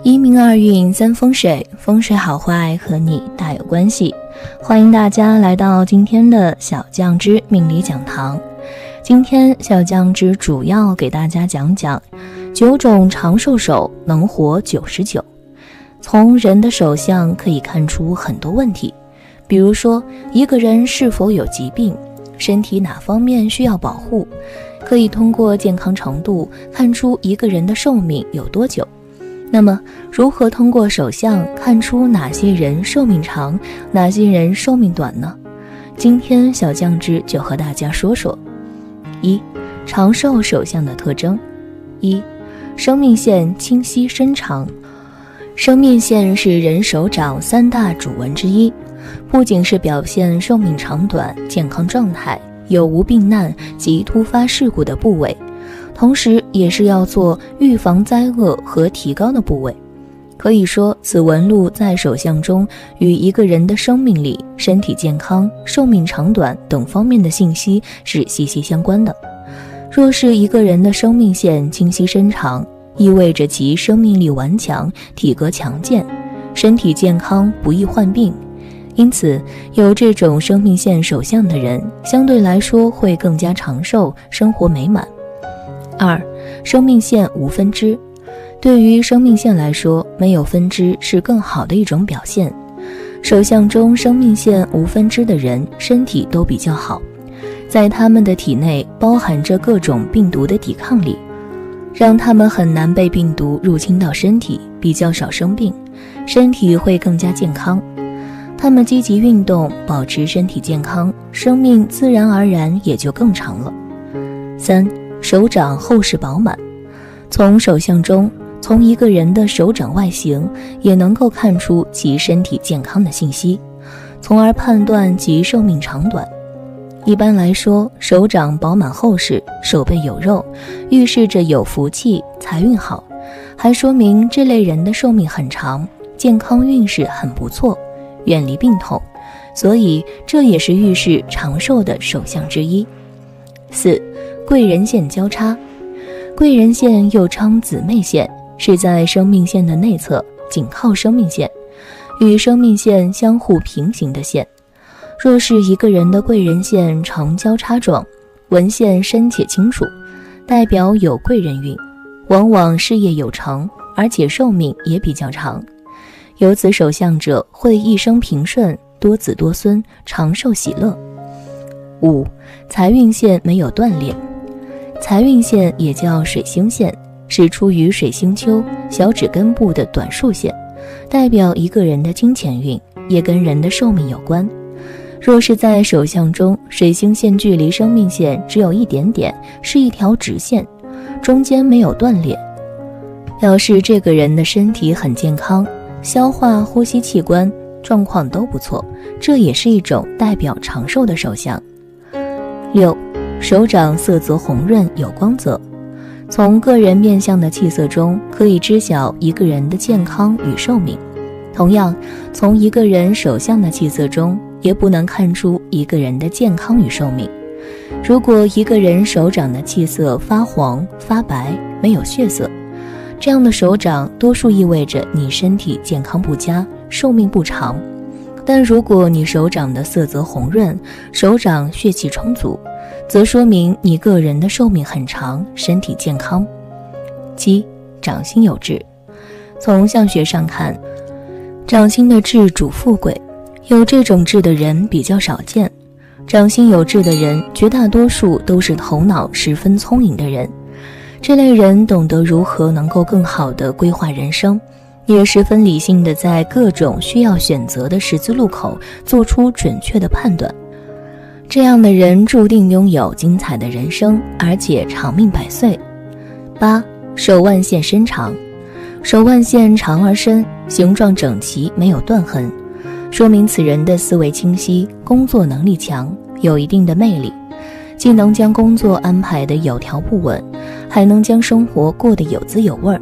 一命二运三风水，风水好坏和你大有关系。欢迎大家来到今天的小酱之命理讲堂。今天小酱之主要给大家讲讲9种长寿手能活99。从人的手相可以看出很多问题，比如说一个人是否有疾病，身体哪方面需要保护，可以通过健康程度看出一个人的寿命有多久。那么如何通过手相看出哪些人寿命长，哪些人寿命短呢？今天小酱之就和大家说说。一、长寿手相的特征。一、生命线清晰深长。生命线是人手掌3大主纹之一，不仅是表现寿命长短、健康状态、有无病难及突发事故的部位，同时也是要做预防灾厄和提高的部位。可以说此纹路在手相中与一个人的生命力、身体健康、寿命长短等方面的信息是息息相关的。若是一个人的生命线清晰深长，意味着其生命力顽强，体格强健，身体健康，不易患病。因此有这种生命线手相的人相对来说会更加长寿，生活美满。2、生命线无分支。对于生命线来说，没有分支是更好的一种表现。手相中生命线无分支的人身体都比较好，在他们的体内包含着各种病毒的抵抗力，让他们很难被病毒入侵到身体，比较少生病，身体会更加健康。他们积极运动，保持身体健康，生命自然而然也就更长了。3、手掌厚实饱满。从手相中，从一个人的手掌外形也能够看出其身体健康的信息，从而判断其寿命长短。一般来说，手掌饱满厚实，手背有肉，预示着有福气，财运好，还说明这类人的寿命很长，健康运势很不错，远离病痛，所以这也是预示长寿的手相之一。4、贵人线交叉。贵人线又称姊妹线，是在生命线的内侧，紧靠生命线，与生命线相互平行的线。若是一个人的贵人线呈交叉状，纹线深且清楚，代表有贵人运，往往事业有成，而且寿命也比较长。有此手相者会一生平顺，多子多孙，长寿喜乐。5、财运线没有断裂。财运线也叫水星线，是出于水星丘小指根部的短竖线，代表一个人的金钱运，也跟人的寿命有关。若是在手相中，水星线距离生命线只有一点点，是一条直线，中间没有断裂，表示这个人的身体很健康，消化、呼吸器官状况都不错，这也是一种代表长寿的手相。6、手掌色泽红润，有光泽。从个人面相的气色中可以知晓一个人的健康与寿命，同样从一个人手相的气色中也不能看出一个人的健康与寿命。如果一个人手掌的气色发黄发白，没有血色，这样的手掌多数意味着你身体健康不佳，寿命不长。但如果你手掌的色泽红润，手掌血气充足，则说明你个人的寿命很长，身体健康。7、掌心有痣。从相学上看，掌心的痣主富贵，有这种痣的人比较少见。掌心有痣的人绝大多数都是头脑十分聪颖的人，这类人懂得如何能够更好地规划人生，也十分理性地在各种需要选择的十字路口做出准确的判断。这样的人注定拥有精彩的人生，而且长命百岁。8、手腕线伸长。手腕线长而深，形状整齐，没有断痕，说明此人的思维清晰，工作能力强，有一定的魅力，既能将工作安排得有条不紊，还能将生活过得有滋有味。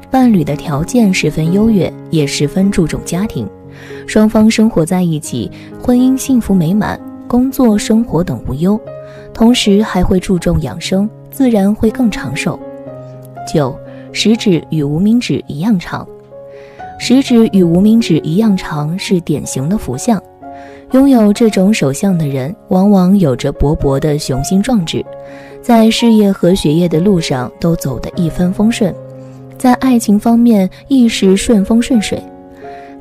伴侣的条件十分优越，也十分注重家庭，双方生活在一起，婚姻幸福美满，工作生活等无忧，同时还会注重养生，自然会更长寿。9、食指与无名指一样长。食指与无名指一样长，是典型的福相。拥有这种手相的人，往往有着勃勃的雄心壮志，在事业和学业的路上都走得一帆风顺，在爱情方面亦是顺风顺水。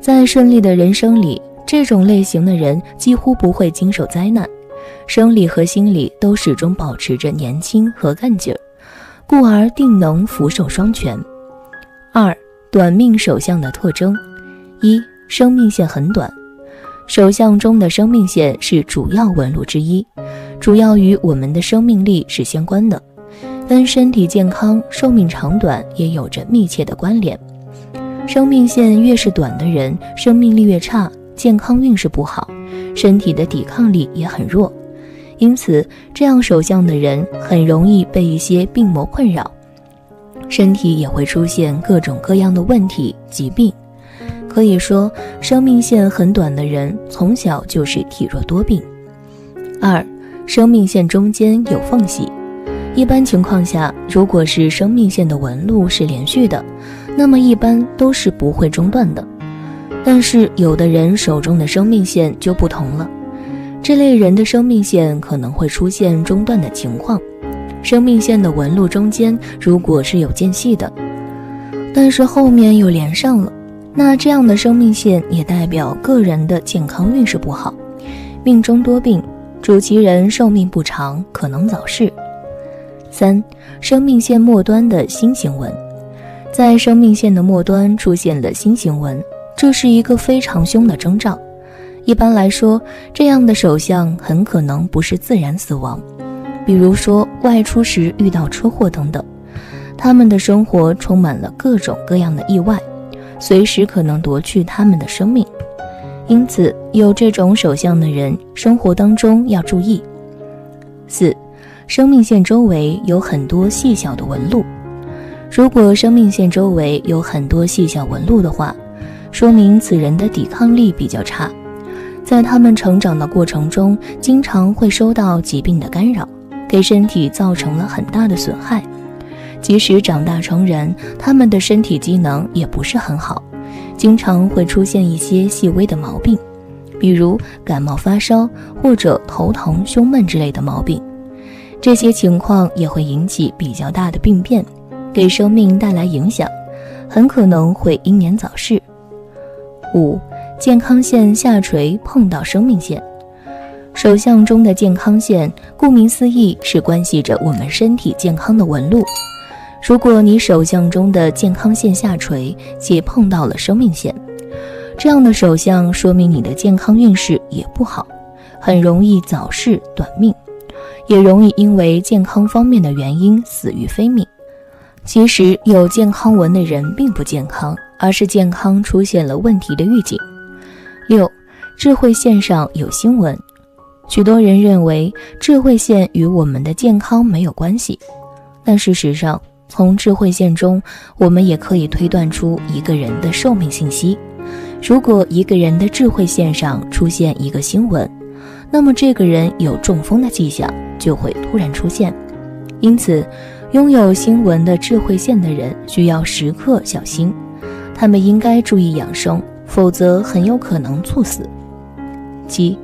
在顺利的人生里，这种类型的人几乎不会经受灾难，生理和心理都始终保持着年轻和干劲儿，故而定能福寿双全。2. 短命手相的特征。1. 生命线很短。手相中的生命线是主要纹路之一，主要与我们的生命力是相关的，跟身体健康、寿命长短也有着密切的关联。生命线越是短的人，生命力越差，健康运势不好，身体的抵抗力也很弱，因此这样手相的人很容易被一些病魔困扰，身体也会出现各种各样的问题、疾病。可以说，生命线很短的人从小就是体弱多病。2. 生命线中间有缝隙。一般情况下，如果是生命线的纹路是连续的，那么一般都是不会中断的。但是有的人手中的生命线就不同了，这类人的生命线可能会出现中断的情况。生命线的纹路中间如果是有间隙的，但是后面又连上了，那这样的生命线也代表个人的健康运势不好，命中多病，主其人寿命不长，可能早逝。3. 生命线末端的心形纹。在生命线的末端出现了心形纹，这是一个非常凶的征兆。一般来说，这样的手相很可能不是自然死亡，比如说外出时遇到车祸等等，他们的生活充满了各种各样的意外，随时可能夺去他们的生命。因此有这种手相的人生活当中要注意。4. 生命线周围有很多细小的纹路。如果生命线周围有很多细小纹路的话，说明此人的抵抗力比较差，在他们成长的过程中经常会受到疾病的干扰，给身体造成了很大的损害。即使长大成人，他们的身体机能也不是很好，经常会出现一些细微的毛病，比如感冒发烧或者头疼胸闷之类的毛病。这些情况也会引起比较大的病变，给生命带来影响，很可能会英年早逝。5. 健康线下垂碰到生命线。手相中的健康线，顾名思义是关系着我们身体健康的纹路。如果你手相中的健康线下垂且碰到了生命线，这样的手相说明你的健康运势也不好，很容易早逝短命，也容易因为健康方面的原因死于非命。其实有健康纹的人并不健康，而是健康出现了问题的预警。6. 智慧线上有星纹。许多人认为智慧线与我们的健康没有关系，但事实上从智慧线中我们也可以推断出一个人的寿命信息。如果一个人的智慧线上出现一个星纹，那么这个人有中风的迹象就会突然出现。因此拥有星纹的智慧线的人需要时刻小心，他们应该注意养生，否则很有可能猝死。7.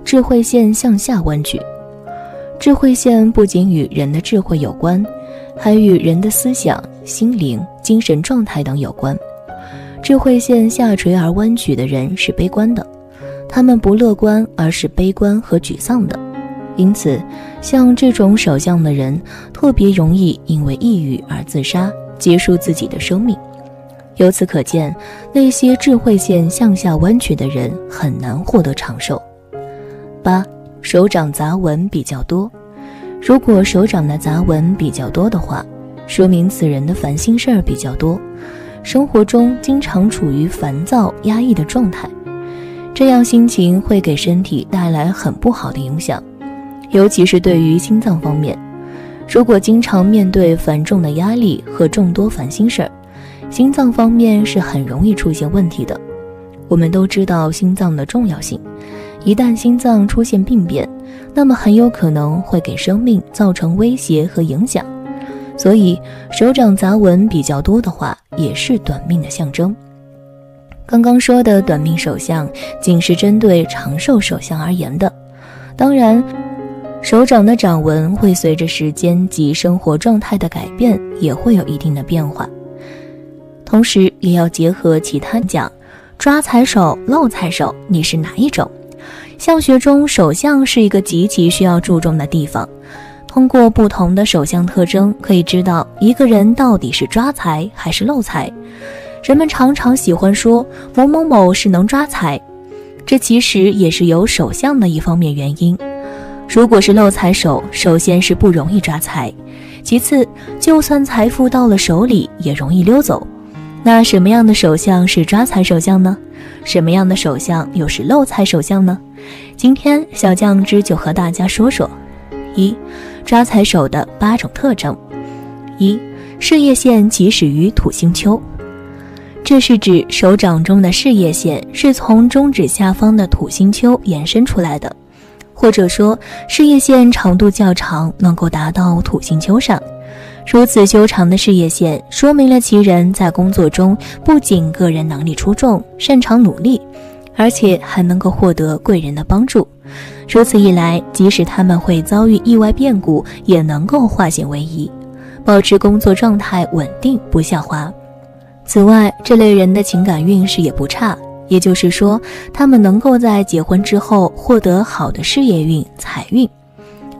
智慧线向下弯曲。智慧线不仅与人的智慧有关，还与人的思想、心灵、精神状态等有关。智慧线下垂而弯曲的人是悲观的，他们不乐观，而是悲观和沮丧的。因此像这种手相的人特别容易因为抑郁而自杀，结束自己的生命。由此可见，那些智慧线向下弯曲的人很难获得长寿。8. 手掌杂纹比较多。如果手掌的杂纹比较多的话，说明此人的烦心事儿比较多，生活中经常处于烦躁压抑的状态，这样心情会给身体带来很不好的影响，尤其是对于心脏方面。如果经常面对繁重的压力和众多烦心事儿，心脏方面是很容易出现问题的。我们都知道心脏的重要性，一旦心脏出现病变，那么很有可能会给生命造成威胁和影响。所以手掌杂纹比较多的话，也是短命的象征。刚刚说的短命手相仅是针对长寿手相而言的，当然手掌的掌纹会随着时间及生活状态的改变也会有一定的变化，同时也要结合其他讲，抓财手、漏财手你是哪一种？相学中手相是一个极其需要注重的地方，通过不同的手相特征可以知道一个人到底是抓财还是漏财。人们常常喜欢说某某某是能抓财，这其实也是有手相的一方面原因。如果是漏财手，首先是不容易抓财，其次就算财富到了手里也容易溜走。那什么样的手相是抓财手相呢？什么样的手相又是漏财手相呢？今天小酱汁就和大家说说。一、抓财手的8种特征。一、事业线起始于土星丘，这是指手掌中的事业线是从中指下方的土星丘延伸出来的，或者说事业线长度较长，能够达到土星丘上。如此修长的事业线说明了其人在工作中不仅个人能力出众，擅长努力，而且还能够获得贵人的帮助。如此一来，即使他们会遭遇意外变故，也能够化险为夷，保持工作状态稳定不下滑。此外，这类人的情感运势也不差，也就是说他们能够在结婚之后获得好的事业运、财运。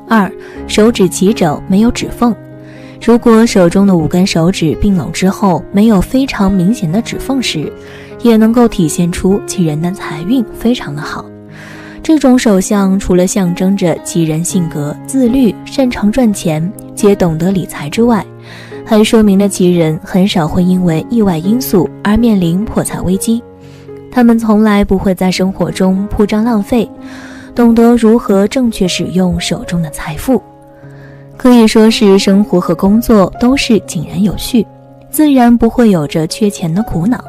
二、手指齐整，没有指缝。如果手中的5根手指并拢之后没有非常明显的指缝时，也能够体现出其人的财运非常的好。这种手相除了象征着其人性格自律、擅长赚钱且懂得理财之外，还说明了其人很少会因为意外因素而面临破财危机。他们从来不会在生活中铺张浪费，懂得如何正确使用手中的财富，可以说是生活和工作都是井然有序，自然不会有着缺钱的苦恼。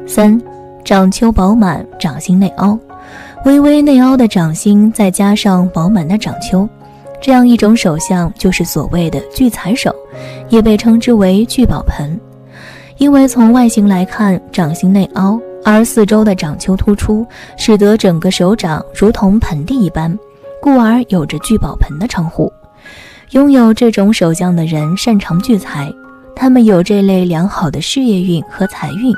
3. 掌丘饱满，掌心内凹。微微内凹的掌心再加上饱满的掌丘，这样一种手相就是所谓的聚财手，也被称之为聚宝盆。因为从外形来看，掌心内凹，而四周的掌丘突出，使得整个手掌如同盆地一般，故而有着聚宝盆的称呼。拥有这种手相的人擅长聚财，他们有这类良好的事业运和财运，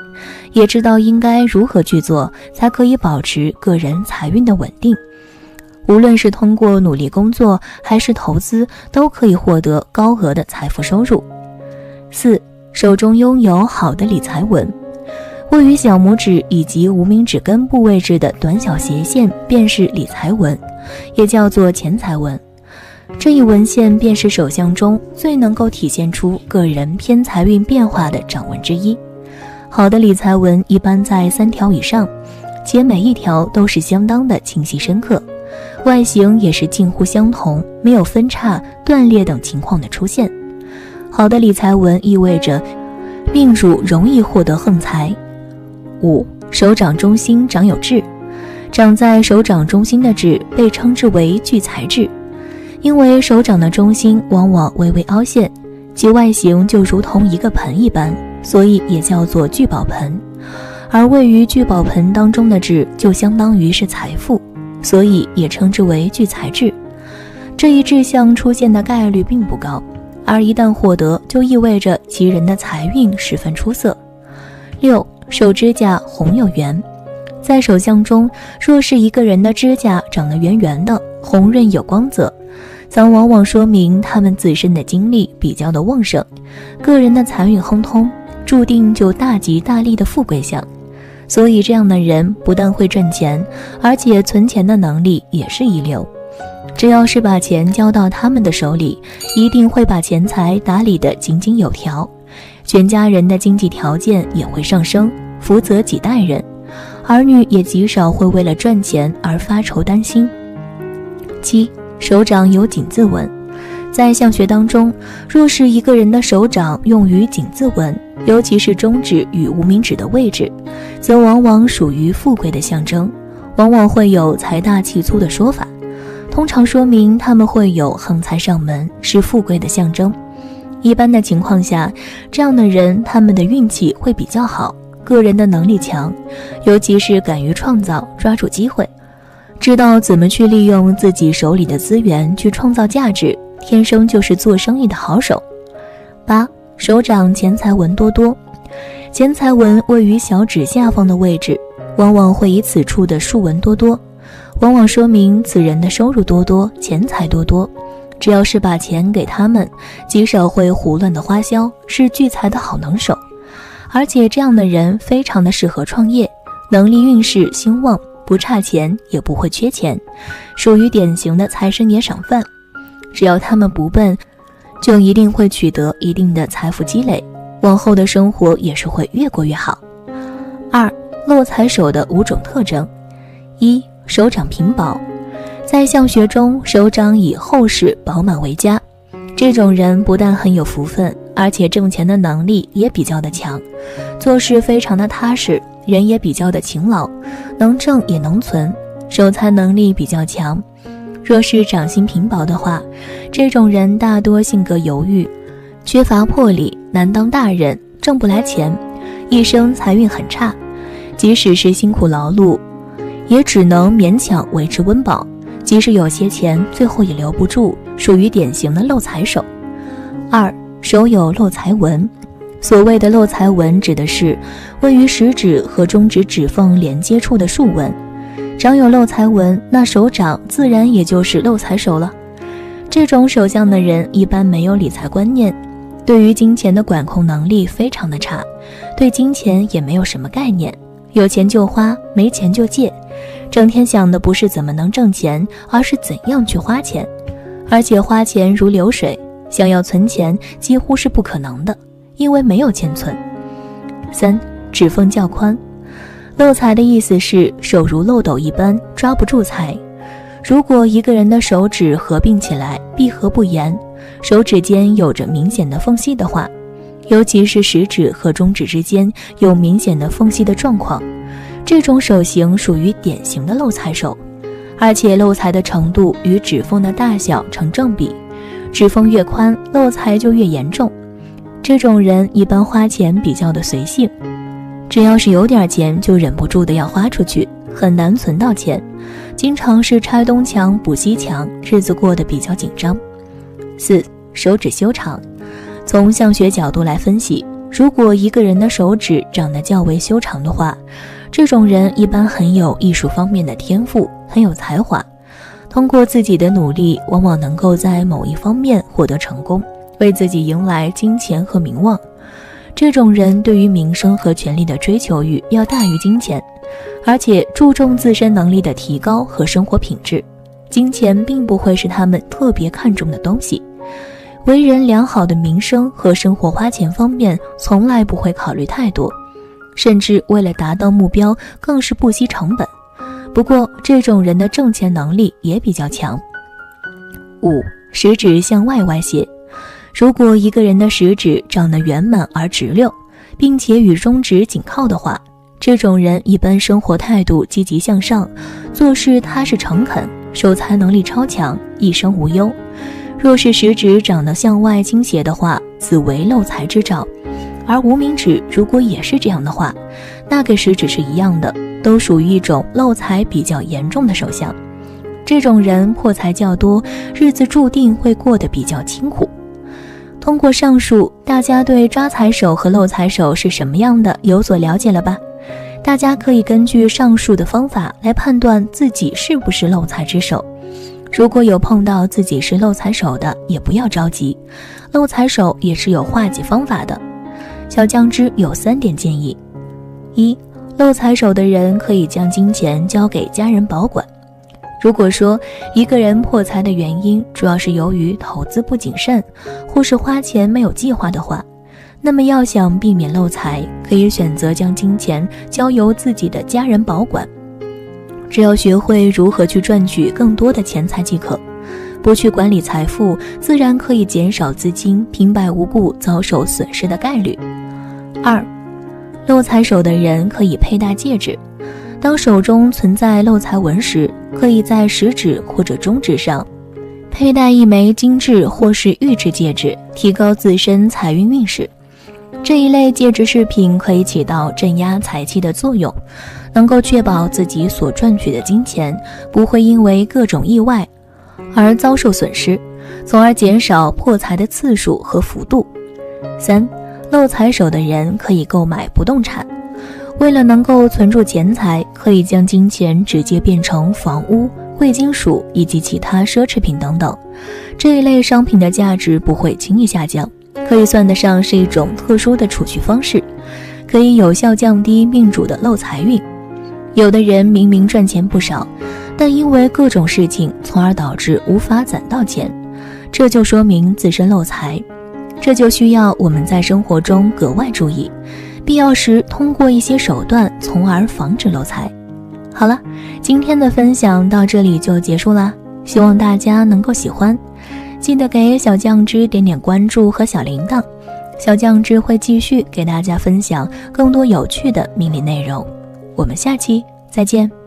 也知道应该如何去做才可以保持个人财运的稳定。无论是通过努力工作还是投资，都可以获得高额的财富收入。4. 手中拥有好的理财纹。位于小拇指以及无名指根部位置的短小斜线便是理财纹，也叫做钱财纹。这一纹线便是手相中最能够体现出个人偏财运变化的掌纹之一。好的理财纹一般在3条以上，且每一条都是相当的清晰深刻，外形也是近乎相同，没有分叉、断裂等情况的出现。好的理财纹意味着命主容易获得横财。5. 手掌中心长有痣。长在手掌中心的痣被称之为聚财痣，因为手掌的中心往往微微凹陷，其外形就如同一个盆一般，所以也叫做聚宝盆。而位于聚宝盆当中的痣就相当于是财富，所以也称之为聚财痣。这一痣象出现的概率并不高，而一旦获得，就意味着其人的财运十分出色。6. 手指甲红有圆。在手相中，若是一个人的指甲长得圆圆的，红润有光泽，则往往说明他们自身的精力比较的旺盛，个人的财运亨通，注定就大吉大利的富贵相。所以这样的人不但会赚钱，而且存钱的能力也是一流。只要是把钱交到他们的手里，一定会把钱财打理得井井有条，全家人的经济条件也会上升，福泽几代人，儿女也极少会为了赚钱而发愁担心。7. 手掌有井字纹。在相学当中，若是一个人的手掌用于井字纹，尤其是中指与无名指的位置，则往往属于富贵的象征，往往会有财大气粗的说法，通常说明他们会有横财上门，是富贵的象征。一般的情况下，这样的人他们的运气会比较好，个人的能力强，尤其是敢于创造，抓住机会，知道怎么去利用自己手里的资源去创造价值，天生就是做生意的好手。8. 手掌钱财纹多多。钱财纹位于小指下方的位置，往往会以此处的竖纹多多，往往说明此人的收入多多，钱财多多。只要是把钱给他们，极少会胡乱的花销，是聚财的好能手。而且这样的人非常的适合创业，能力运势兴旺，不差钱也不会缺钱，属于典型的财神爷赏饭。只要他们不笨，就一定会取得一定的财富积累，往后的生活也是会越过越好。2. 漏财手的5种特征。1. 手掌平薄。在相学中，手掌以厚实饱满为佳，这种人不但很有福分，而且挣钱的能力也比较的强，做事非常的踏实，人也比较的勤劳，能挣也能存，守财能力比较强。若是掌心平薄的话，这种人大多性格犹豫，缺乏魄力，难当大人，挣不来钱，一生财运很差，即使是辛苦劳碌，也只能勉强维持温饱，即使有些钱，最后也留不住，属于典型的漏财手。2. 手有漏财纹。所谓的漏财纹，指的是位于食指和中指指缝连接处的竖纹。掌有漏财纹，那手掌自然也就是漏财手了。这种手相的人一般没有理财观念，对于金钱的管控能力非常的差，对金钱也没有什么概念，有钱就花，没钱就借，整天想的不是怎么能挣钱，而是怎样去花钱，而且花钱如流水，想要存钱几乎是不可能的，因为没有钱存。3. 指缝较宽。漏财的意思是手如漏斗一般，抓不住财。如果一个人的手指合并起来，闭合不严，手指间有着明显的缝隙的话，尤其是食指和中指之间有明显的缝隙的状况，这种手型属于典型的漏财手，而且漏财的程度与指缝的大小成正比，指缝越宽，漏财就越严重。这种人一般花钱比较的随性，只要是有点钱就忍不住的要花出去，很难存到钱，经常是拆东墙补西墙，日子过得比较紧张。4. 手指修长。从相学角度来分析，如果一个人的手指长得较为修长的话，这种人一般很有艺术方面的天赋，很有才华，通过自己的努力，往往能够在某一方面获得成功，为自己迎来金钱和名望。这种人对于名声和权力的追求欲要大于金钱，而且注重自身能力的提高和生活品质，金钱并不会是他们特别看重的东西。为人良好的名声和生活花钱方面从来不会考虑太多，甚至为了达到目标更是不惜成本。不过这种人的挣钱能力也比较强。5. 食指向外歪斜。如果一个人的食指长得圆满而直溜，并且与中指紧靠的话，这种人一般生活态度积极向上，做事踏实诚恳，守财能力超强，一生无忧。若是食指长得向外倾斜的话，此为漏财之兆。而无名指如果也是这样的话，那个食指是一样的，都属于一种漏财比较严重的手相。这种人破财较多，日子注定会过得比较清苦。通过上述，大家对抓财手和漏财手是什么样的有所了解了吧？大家可以根据上述的方法来判断自己是不是漏财之手。如果有碰到自己是漏财手的，也不要着急，漏财手也是有化解方法的。小酱汁有3点建议。1. 漏财手的人可以将金钱交给家人保管。如果说一个人破财的原因主要是由于投资不谨慎，或是花钱没有计划的话，那么要想避免漏财，可以选择将金钱交由自己的家人保管。只要学会如何去赚取更多的钱财即可，不去管理财富，自然可以减少资金平白无故遭受损失的概率。2. 漏财手的人可以佩戴戒指。当手中存在漏财纹时，可以在食指或者中指上佩戴一枚金质或是玉质戒指，提高自身财运运势。这一类介质饰品可以起到镇压财气的作用，能够确保自己所赚取的金钱不会因为各种意外而遭受损失，从而减少破财的次数和幅度。3. 漏财手的人可以购买不动产，为了能够存住钱财，可以将金钱直接变成房屋、贵金属以及其他奢侈品等等，这一类商品的价值不会轻易下降，可以算得上是一种特殊的储蓄方式，可以有效降低命主的漏财运。有的人明明赚钱不少，但因为各种事情从而导致无法攒到钱，这就说明自身漏财，这就需要我们在生活中格外注意，必要时通过一些手段从而防止漏财。好了，今天的分享到这里就结束啦，希望大家能够喜欢，记得给小酱汁点点关注和小铃铛，小酱汁会继续给大家分享更多有趣的命理内容，我们下期再见。